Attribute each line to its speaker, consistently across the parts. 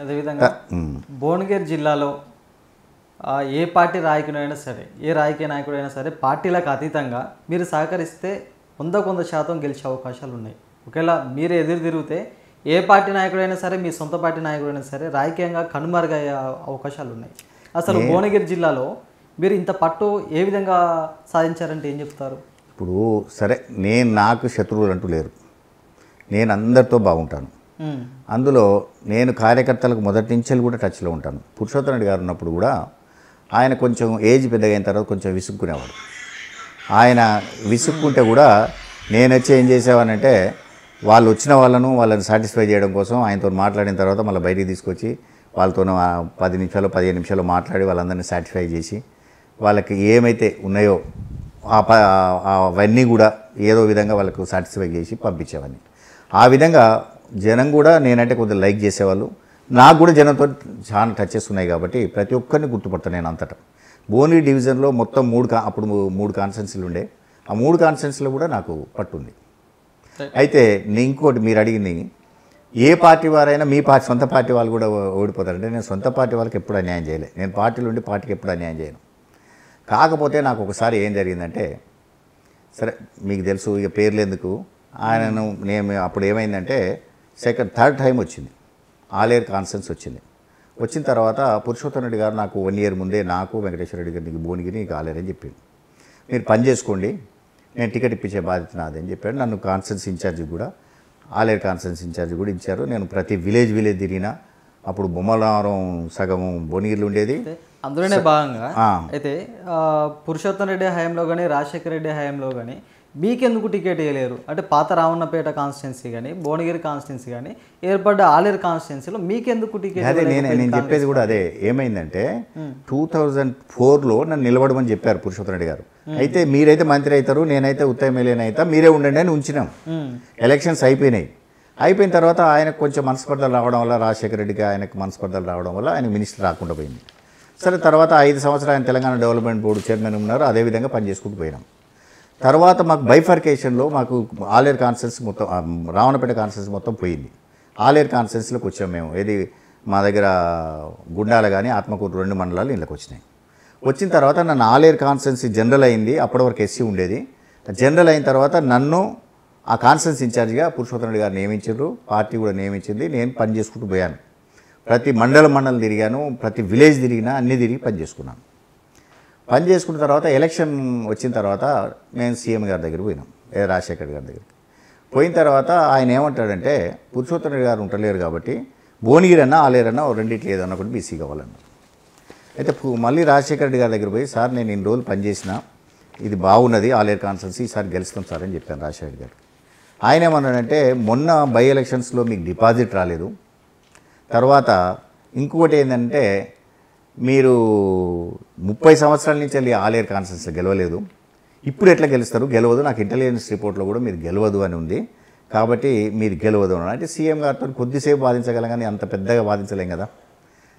Speaker 1: అదేవిధంగా భువనగిరి జిల్లాలో ఏ పార్టీ నాయకుడైనా సరే ఏ రాజకీయ నాయకుడైనా సరే పార్టీలకు అతీతంగా మీరు సహకరిస్తే 100% గెలిచే అవకాశాలు ఉన్నాయి. ఒకవేళ మీరు ఎదురు తిరిగితే ఏ పార్టీ నాయకుడైనా సరే మీ సొంత పార్టీ నాయకుడైనా సరే రాజకీయంగా కనుమరుగయ్యే అవకాశాలు ఉన్నాయి. అసలు భువనగిరి జిల్లాలో మీరు ఇంత పట్టు ఏ విధంగా సాధించారంటే ఏం చెప్తారు?
Speaker 2: ఇప్పుడు సరే నాకు శత్రువులు అంటూ లేరు, నేను అందరితో బాగుంటాను. అందులో నేను కార్యకర్తలకు మొదటి నుంచి కూడా టచ్లో ఉంటాను. పురుషోత్తమ రెడ్డి గారు ఉన్నప్పుడు కూడా ఆయన కొంచెం ఏజ్ పెద్దగా అయిన తర్వాత కొంచెం విసుక్కునేవాడు. ఆయన విసుక్కుంటే కూడా నేను వచ్చి ఏం చేసేవానంటే వాళ్ళు వచ్చిన వాళ్ళని సాటిస్ఫై చేయడం కోసం ఆయనతో మాట్లాడిన తర్వాత మళ్ళీ బయటికి తీసుకొచ్చి వాళ్ళతో 10 నిమిషాలు 15 నిమిషాలు మాట్లాడి వాళ్ళందరినీ సాటిస్ఫై చేసి వాళ్ళకి ఏమైతే ఉన్నాయో అవన్నీ కూడా ఏదో విధంగా వాళ్ళకు సాటిస్ఫై చేసి పంపించేవాడిని. ఆ విధంగా జనం కూడా నేనంటే కొద్దిగా లైక్ చేసేవాళ్ళు. నాకు కూడా జనంతో చాలా టచెస్ ఉన్నాయి కాబట్టి ప్రతి ఒక్కరిని గుర్తుపడతాను నేను అంతటా. భువనగిరి డివిజన్లో మొత్తం అప్పుడు 3 కాన్స్టిట్యున్సీలు ఉండే. ఆ 3 కాన్స్టిట్యున్సీలో కూడా నాకు పట్టుంది. అయితే ఇంకోటి మీరు అడిగింది, ఏ పార్టీ వారైనా మీ సొంత పార్టీ వాళ్ళు కూడా ఓడిపోతారంటే నేను సొంత పార్టీ వాళ్ళకి ఎప్పుడు అన్యాయం చేయలేదు. నేను పార్టీలు ఉండి పార్టీకి ఎప్పుడు అన్యాయం చేయను. కాకపోతే నాకు ఒకసారి ఏం జరిగిందంటే, సరే మీకు తెలుసు ఇక పేర్లు ఎందుకు, ఆయనను నేను అప్పుడు ఏమైందంటే థర్డ్ టైం వచ్చింది, ఆలేరు కాన్ఫరెన్స్ వచ్చింది. వచ్చిన తర్వాత పురుషోత్తమ రెడ్డి గారు నాకు 1 ఇయర్ ముందే నాకు వెంకటేశ్వర రెడ్డి గారికి భువనగిరి నీకు ఆలేరు అని చెప్పింది. మీరు పని చేసుకోండి, నేను టికెట్ ఇప్పించే బాధ్యత నాది అని చెప్పాడు. నన్ను కాన్ఫరెన్స్ ఇన్ఛార్జ్ కూడా ఆలేరు కాన్ఫరెన్స్ ఇన్ఛార్జ్ కూడా ఇచ్చారు. నేను ప్రతి విలేజ్ తిరిగినా. అప్పుడు బొమ్మలవరం సగం భువనగిరిలో ఉండేది.
Speaker 1: అందులోనే భాగంగా అయితే పురుషోత్తమ రెడ్డి హయాంలో కానీ రాజశేఖర రెడ్డి హయాంలో కానీ మీకెందుకు టికెట్ వేయలేరు అంటే పాత రావణపేట కాన్స్టిట్యున్సీ కానీ భువనగిరి కాన్స్టిట్యున్సీ కానీ ఏర్పడ్డ ఆలేరు కాన్స్టిట్యున్సీలో మీకెందుకు టికెట్?
Speaker 2: అదే నేను చెప్పేది కూడా అదే. ఏమైందంటే 2004లో నన్ను నిలబడమని చెప్పారు పురుషోత్తమ రెడ్డి గారు. అయితే మీరైతే మంత్రి అవుతారు, నేనైతే ఉత్తమ ఎమ్మెల్యేని అవుతా, మీరే ఉండండి అని ఉంచినాం. ఎలక్షన్స్ అయిపోయిన తర్వాత ఆయనకు కొంచెం మనస్పర్ధలు రావడం వల్ల, రాజశేఖర రెడ్డికి ఆయనకు మనస్పర్ధలు రావడం వల్ల ఆయన మినిస్టర్ రాకుండా పోయింది. సరే తర్వాత 5 సంవత్సరాలు ఆయన తెలంగాణ డెవలప్మెంట్ బోర్డు చైర్మన్ ఉన్నారు. అదేవిధంగా పనిచేసుకుంటూ పోయినాం. తర్వాత మాకు బైఫర్కేషన్లో మాకు ఆలేరు కాన్స్టిట్యున్సీ మొత్తం, రావణపేట కాన్స్టిట్యున్సీ మొత్తం పోయింది. ఆలేరు కాన్స్టిట్యున్సీలోకి వచ్చాము మేము. ఏది మా దగ్గర గుండాల కానీ ఆత్మకూరు 2 మండలాలు ఇళ్ళకి వచ్చినాయి. వచ్చిన తర్వాత నన్ను ఆలేరు కాన్స్టిట్యున్సీ జనరల్ అయింది. అప్పటి వరకు ఎస్సీ ఉండేది. జనరల్ అయిన తర్వాత నన్ను ఆ కాన్స్టిట్యున్సీ ఇన్ఛార్జిగా పురుషోత్తమ రెడ్డి గారు నియమించారు. పార్టీ కూడా నియమించింది. నేను పని చేసుకుంటూ పోయాను. ప్రతి మండలం తిరిగాను, ప్రతి విలేజ్ తిరిగినా, అన్నీ తిరిగి పని చేసుకున్నాను. పని చేసుకున్న తర్వాత ఎలక్షన్ వచ్చిన తర్వాత నేను సీఎం గారి దగ్గర పోయినాం, రాజశేఖర్ గారి దగ్గరికి. పోయిన తర్వాత ఆయన ఏమంటాడంటే పురుషోత్తమ రెడ్డి గారు ఉండలేరు కాబట్టి భువనగిరి అన్నా ఆలేరన్నా రెండింటి ఏదన్నా ఒకటి బీసీ కావాలన్నా. అయితే మళ్ళీ రాజశేఖర రెడ్డి గారి దగ్గర పోయి, సార్ నేను ఇన్ని రోజులు పనిచేసిన, ఇది బాగున్నది ఆలేరు కాన్స్టిట్యున్సీ, ఈసారి గెలుస్తాం సార్ అని చెప్పాను రాజశేఖర్ గారికి. ఆయన ఏమన్నాడంటే మొన్న బై ఎలక్షన్స్లో మీకు డిపాజిట్ రాలేదు, తర్వాత ఇంకొకటి ఏంటంటే మీరు 30 సంవత్సరాల నుంచి వెళ్ళి ఆలేరు కాన్స్టిట్యున్సీలో గెలవలేదు, ఇప్పుడు ఎట్లా గెలుస్తారు? గెలవదు, నాకు ఇంటెలిజెన్స్ రిపోర్ట్లో కూడా మీరు గెలవదు అని ఉంది, కాబట్టి మీరు గెలవదు అని. అంటే సీఎం గారితో కొద్దిసేపు వాదించగలం కానీ అంత పెద్దగా వాదించలేం కదా.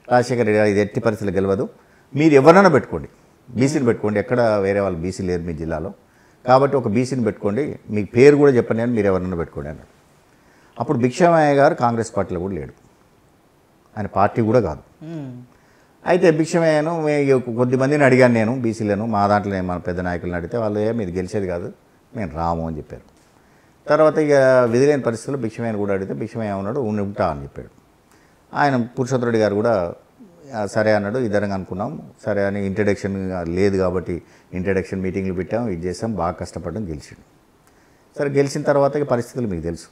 Speaker 2: రాజశేఖర రెడ్డి గారు ఇది ఎట్టి పరిస్థితులు గెలవదు, మీరు ఎవరైనా పెట్టుకోండి, బీసీని పెట్టుకోండి, ఎక్కడ వేరే వాళ్ళు బీసీ లేరు మీ జిల్లాలో, కాబట్టి ఒక బీసీని పెట్టుకోండి, మీ పేరు కూడా చెప్పండి అని మీరు ఎవరైనా పెట్టుకోండి అన్నాడు. అప్పుడు భిక్షమయ్య గారు కాంగ్రెస్ పార్టీలో కూడా లేడు, ఆయన పార్టీ కూడా కాదు. అయితే భిక్షమయ్యను కొద్దిమందిని అడిగాను నేను, బీసీలను మా దాంట్లో మన పెద్ద నాయకులను అడిగితే వాళ్ళు మీరు గెలిచేది కాదు, మేము రాము అని చెప్పారు. తర్వాత ఇక విధిలేని పరిస్థితుల్లో భిక్షమయ్యను కూడా అడిగితే భిక్షమయ్య ఉన్నాడు, ఉంటా అని చెప్పాడు. ఆయన పురుషోత్తమ రెడ్డి గారు కూడా సరే అన్నాడు. ఇద్దరంగా అనుకున్నాం, సరే అని ఇంట్రడక్షన్ లేదు కాబట్టి ఇంట్రడక్షన్ మీటింగ్లు పెట్టాం, ఇది చేసాం, బాగా కష్టపడడం, గెలిచాడు. సరే గెలిచిన తర్వాత పరిస్థితులు మీకు తెలుసు.